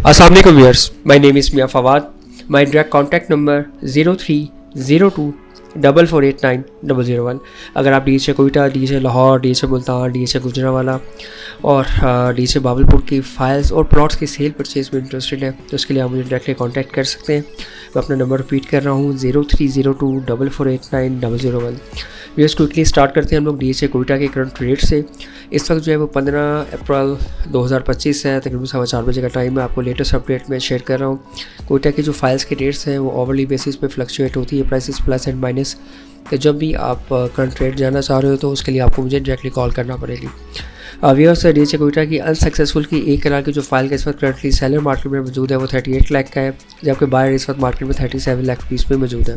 अस्सलाम वालेकुम viewers, my name is Miyan Fawad. My direct contact number 0302448901। अगर आप DHA Quetta, DHA Lahore, DHA Multan, DHA Gujranwala और डीएचए बावलपुर की फाइल्स और प्लॉट्स की सेल परचेज में इंटरेस्टेड है तो उसके लिए आप मुझे डायरेक्टली कॉन्टैक्ट कर सकते हैं। मैं अपना नंबर रिपीट कर रहा हूँ 0302448901। व्यूअर्स, क्विकली स्टार्ट करते हैं हम लोग डीएचए कोयटा के करंट रेट से। इस वक्त जो है वो 15 अप्रैल 2025 है, तकरीबन 4:15 बजे का टाइम है। आपको लेटेस्ट अपडेट में शेयर कर रहा हूँ। कोयटा की जो फाइल्स के रेट्स हैं वो ओवरली बेसिस पे फ्लक्चुएट होती है, प्राइसेस प्लस एंड माइनस। तो जब भी आप करंट रेट जानना चाह रहे हो तो उसके लिए आपको मुझे डायरेक्टली कॉल करना पड़ेगी। व्यूअर्स, डीएचए कोयटा की अनसक्सेसफुल की एक कनाल की जो फाइल का इस वक्त करंटली सेलर मार्केट में मौजूद है वो 38 लाख का है, जबकि बायर इस वक्त मार्केट में 37 लाख रुपीज़ में मौजूद है।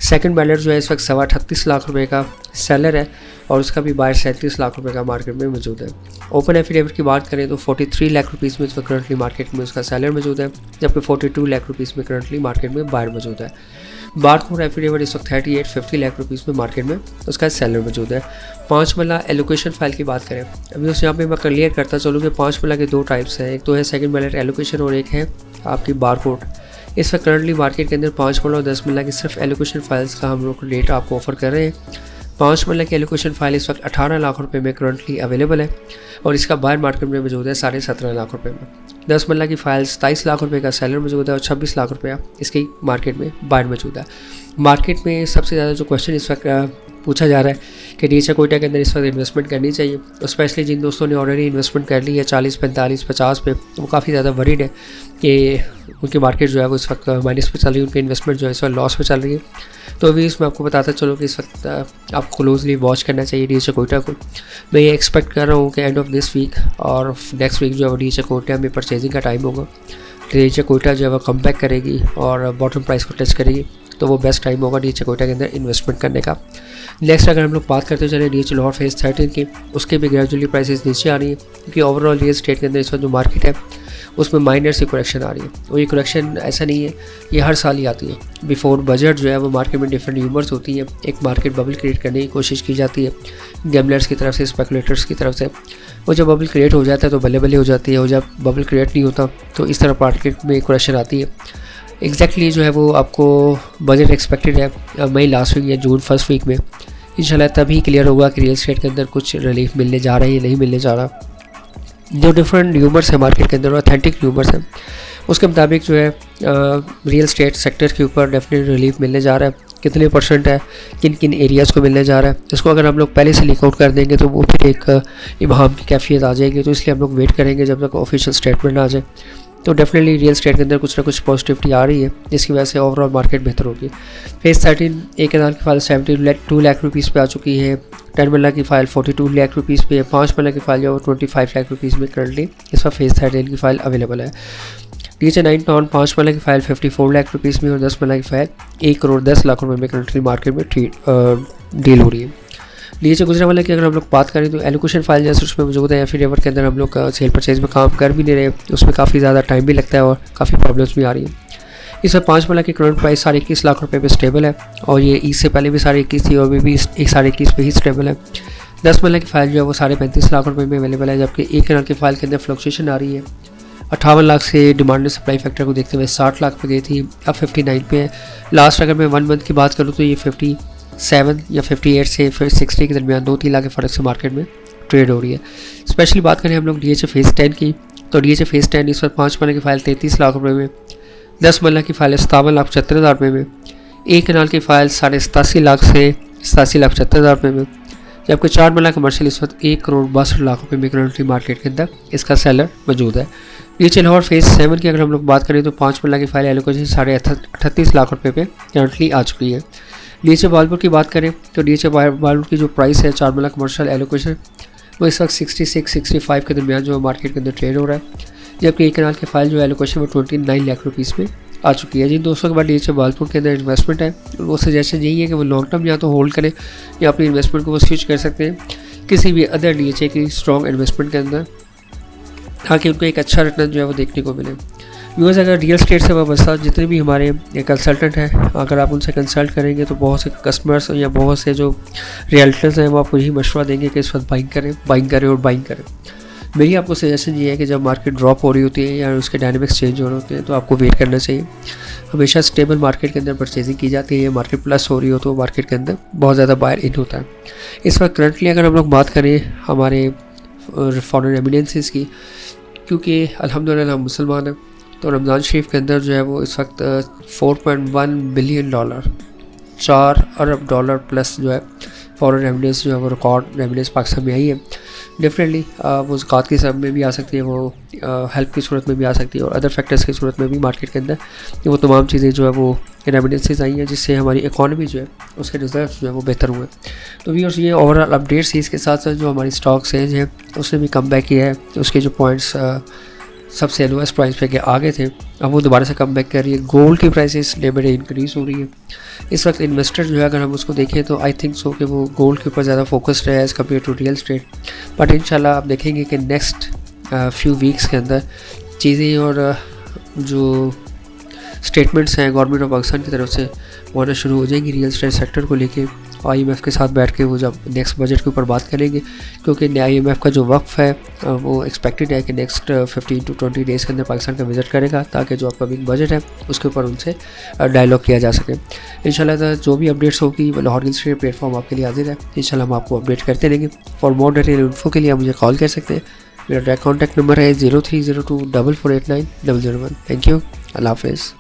सेकंड बैलर जो है इस वक्त 38 लाख रुपए का सेलर है और उसका भी बायर 37 लाख रुपए का मार्केट में मौजूद है। ओपन एफिडेविट की बात करें तो 43 लाख रुपीज़ में इस वक्त करंटली मार्केट में उसका सेलर मौजूद है, जबकि 42 लाख रुपीज़ में करंटली मार्केट में बायर मौजूद है। बारकोड एफिडेविट इस वक्त 50 लाख रुपीज़ में मार्केट में उसका सेलर मौजूद है। 5 मल्ला एलोकेशन फाइल की बात करें, अभी उस यहाँ पे मैं क्लियर करता चलूँ कि 5 मल्ला के दो टाइप्स हैं, एक तो है सेकंड बैलर एलोकेशन और एक है आपकी बारकोड। इस वक्त करंटली मार्केट के अंदर 5 मल्ला और 10 मल्ला की सिर्फ एलोकेशन फाइल्स का हम लोग रेट आपको ऑफर कर रहे हैं। 5 मल्ला की एलोकेशन फाइल इस वक्त 18 लाख रुपए में करंटली अवेलेबल है और इसका बायर मार्केट में मौजूद है 17.5 लाख रुपए में। 10 मल्ला की फाइल 27 लाख रुपए का सेलर मौजूद है और 26 लाख रुपया इसकी मार्केट में बायर मौजूद है। मार्केट में सबसे ज़्यादा जो क्वेश्चन इस वक्त पूछा जा रहा है कि डीएचए कोयटा के अंदर इस वक्त इन्वेस्टमेंट करनी चाहिए, स्पेशली जिन दोस्तों ने ऑलरेडी इन्वेस्टमेंट कर ली है 40, 45, 50 पे, वो काफ़ी ज़्यादा वरीड है कि उनकी मार्केट जो है वो इस वक्त माइनस पे चल रही है, उनकी इन्वेस्टमेंट जो है इस वक्त लॉस पे चल रही है। तो अभी इसमें आपको बताता चलो कि इस वक्त आपको क्लोजली वॉच करना चाहिए डीएचए कोयटा को। मैं ये एक्सपेक्ट कर रहा हूँ कि एंड ऑफ दिस वीक और नेक्स्ट वीक जो है वो डीएचए कोयटा में परचेजिंग का टाइम होगा। डीएचए कोयटा जो है वो कम बैक करेगी और बॉटम प्राइस को टच करेगी, तो वो बेस्ट टाइम होगा डीएचए कोयटा के अंदर इन्वेस्टमेंट करने का। नेक्स्ट अगर हम लोग बात करते चले डीएचए लाहौर फेज 13 की, उसके भी ग्रेजुअली प्राइसेस नीचे आ रही है क्योंकि ओवरऑल रियल स्टेट के अंदर इस वक्त जो मार्केट है उसमें माइनर सी करेक्शन आ रही है। और ये करेक्शन ऐसा नहीं है, ये हर साल ही आती है। बिफोर बजट जो है वो मार्केट में डिफरेंट ह्यूमर्स होती हैं, एक मार्केट बबल क्रिएट करने की कोशिश की जाती है गैमलर्स की तरफ से, स्पेकुलेटर्स की तरफ से। और जब बबल क्रिएट हो जाता है तो बल्ले बल्ले हो जाती है, और जब बबल क्रिएट नहीं होता तो इस तरह मार्केट में करेक्शन आती है। एग्जैक्टली जो है वो आपको बजट एक्सपेक्टेड है मई लास्ट वीक या जून फर्स्ट वीक में, इंशाल्लाह तभी क्लियर होगा कि रियल स्टेट के अंदर कुछ रिलीफ मिलने जा रहा है या नहीं मिलने जा रहा। जो डिफरेंट ह्यूमर्स है मार्केट के अंदर, ऑथेंटिक ह्यूमर्स हैं, उसके मुताबिक जो है रियल स्टेट सेक्टर के ऊपर डेफिनेट रिलीफ मिलने जा रहा है। कितने परसेंट है, किन किन एरियाज़ को मिलने जा रहा है, इसको अगर हम लोग पहले से लीक आउट कर देंगे तो वो फिर एक इबाहम की कैफियत आ जाएगी। तो इसलिए हम लोग वेट करेंगे जब तक ऑफिशियल स्टेटमेंट आ जाए। तो डेफिनेटली रियल स्टेट के अंदर कुछ ना कुछ पॉजिटिविटी आ रही है, जिसकी वजह से ओवरऑल मार्केट बेहतर होगी। फेज 13 एक कनाल की फाइल 72 लाख रुपीज़ पे आ चुकी है, 10 मल्ला की फाइल 42 लाख रुपीज़ पे है, 5 मल्ला की फाइल जो 25 लाख रुपीज़ में करंटली इस वक्त फेज 13 की फाइल अवेलेबल है। डीएचए 9 टाउन 5 मल्ला की फाइल 54 लाख रुपीज़ में और 10 मल्ला की फाइल 1 करोड़ 10 लाख रुपये में करंटली मार्केट में डील हो रही है। डीएचए गुजरांवाला की अगर हम लोग बात करें तो एलोकेशन फाइल जैसे उसमें मौजूद है, या फिर एवर के अंदर हम लोग सेल परचेज में काम कर भी नहीं रहे, उसमें काफ़ी ज़्यादा टाइम भी लगता है और काफ़ी प्रॉब्लम्स भी आ रही है। इस वक्त 5 मल्ला की करंट प्राइस 21.5 लाख रुपये पे स्टेबल है और ये इससे पहले भी 21.5 थी और अभी भी 21.5 पे ही स्टेबल है। 10 मल्ला की फाइल जो है वो 35.5 लाख रुपये में अवेलेबल है, जबकि एक कनाल की फाइल के अंदर फ्लक्चुएशन आ रही है। 58 लाख से डिमांड एंड सप्लाई फैक्टर को देखते हुए 60 लाख पे गई थी, अब 59 पे है। लास्ट अगर मैं 1 मंथ की बात करूँ तो ये 57 या 58 से फिर 60 के दरमियान 2-3 लाख के फ़र्क से मार्केट में ट्रेड हो रही है। स्पेशली बात करें हम लोग डीएचए फेज़ 10 की, तो डीएचए फेज़ 10 इस वक्त 5 मल्ला की फाइल 33 लाख रुपये में, 10 मल्ला की फाइल 57,75,000 रुपये में, एक कनाल की फाइल 87.5 लाख से 87,75,000 रुपये में, जबकि 4 मल्ला कमर्शियल इस वक्त 1 करोड़ 62 लाख रुपये में करंटली मार्केट के अंदर इसका सेलर मौजूद है। डीएचए लाहौर फेज़ 7 की अगर हम लोग बात करें तो 5 मल्ला की फाइल एलोकेशन 38.5 लाख रुपये पे करंटली आ चुकी है। डीएचए बावलपुर की बात करें तो डीएचए बावलपुर की जो प्राइस है 4 मल्ला कमर्शियल एलोकेशन वो इस वक्त 66-65 के दरमियान जो मार्केट के अंदर ट्रेड हो रहा है, जबकि एक कनाल की फाइल जो एलोकेशन वो 29 लाख रुपीज़ में आ चुकी है। जिन दोस्तों के बाद डीएचए बावलपुर के अंदर इन्वेस्टमेंट है वो सजेशन यही है कि वो लॉन्ग टर्म या तो होल्ड करें या अपनी इन्वेस्टमेंट को वो स्विच कर सकते हैं किसी भी अदर डीएचए की स्ट्रॉन्ग इन्वेस्टमेंट के अंदर, ताकि उनको एक अच्छा रिटर्न जो है वो देखने को मिले। व्यूअर्स, अगर रियल स्टेट से वाबस्ता जितने भी हमारे कंसल्टेंट हैं, अगर आप उनसे कंसल्ट करेंगे तो बहुत से कस्टमर्स या बहुत से जो रियल्टर्स हैं वो आपको यही मशवरा देंगे कि इस वक्त बाइंग करें और बाइंग करें। मेरी आपको सजेशन ये है कि जब मार्केट ड्रॉप हो रही होती है या उसके डायनेमिक्स चेंज हो रहे होते हैं तो आपको वेट करना चाहिए। हमेशा स्टेबल मार्केट के अंदर परचेजिंग की जाती है, मार्केट प्लस हो रही हो तो मार्केट के अंदर बहुत ज़्यादा बायर इन होता है। इस वक्त करंटली अगर हम लोग बात करें हमारे फॉरेन रेमिटेंसेस की, क्योंकि अल्हम्दुलिल्लाह हम मुसलमान हैं, तो रमज़ान शरीफ के अंदर जो है वो इस वक्त $4.1 बिलियन, $4 अरब प्लस जो है फॉरेन रेमिटेंस जो है वो रिकॉर्ड रेमिटेंस पाकिस्तान में आई है। डेफिनेटली वो ज़कात की सब में भी आ सकती है, वो हेल्प की सूरत में भी आ सकती है, और अदर फैक्टर्स की सूरत में भी मार्केट के अंदर वो तमाम चीज़ें जो है वो रेमिटेंसेस आई हैं, जिससे हमारी इकॉनमी जो है उसके रिजल्ट जो है वो बेहतर हुए। तो व्यूअर्स ये ओवरऑल अपडेट्स ही, इसके साथ साथ जो हमारी स्टॉक सेंज है उसने भी कम बैक किया है, उसके जो पॉइंट्स सबसे लोएस्ट प्राइस पे के आगे थे अब वो दोबारा से कम बैक कर रही है। गोल्ड की prices day by day increase हो रही है। इस वक्त इन्वेस्टर जो है अगर हम उसको देखें तो आई थिंक सो कि वो गोल्ड के ऊपर ज़्यादा फोकस्ड है as compare to real estate. But इंशाल्लाह आप देखेंगे कि नेक्स्ट फ्यू वीक्स के अंदर चीज़ें और जो स्टेटमेंट्स हैं गवर्नमेंट ऑफ पाकिस्तान की तरफ से वो आना शुरू हो जाएंगी रियल स्टेट सेक्टर को लेके। IMF के साथ बैठ के वो जब नेक्स्ट बजट के ऊपर बात करेंगे, क्योंकि IMF का जो वक्फ है वो एक्सपेक्टेड है कि नेक्स्ट 15 to 20 डेज़ के अंदर पाकिस्तान का विज़िट करेगा, ताकि जो अपकमिंग बजट है उसके ऊपर उनसे डायलॉग किया जा सके। इंशाल्लाह जो भी अपडेट्स होगी लाहौर हिल्स ट्रेड प्लेटफॉर्म आपके लिए हाजिर है। इंशाल्लाह हम आपको अपडेट करते रहेंगे। फॉर मोर डिटेल इन्फो के लिए आप मुझे कॉल कर सकते हैं। मेरा डायरेक्ट कॉन्टैक्ट नंबर है 0302 4489 001। थैंक यू, अल्लाह हाफिज़।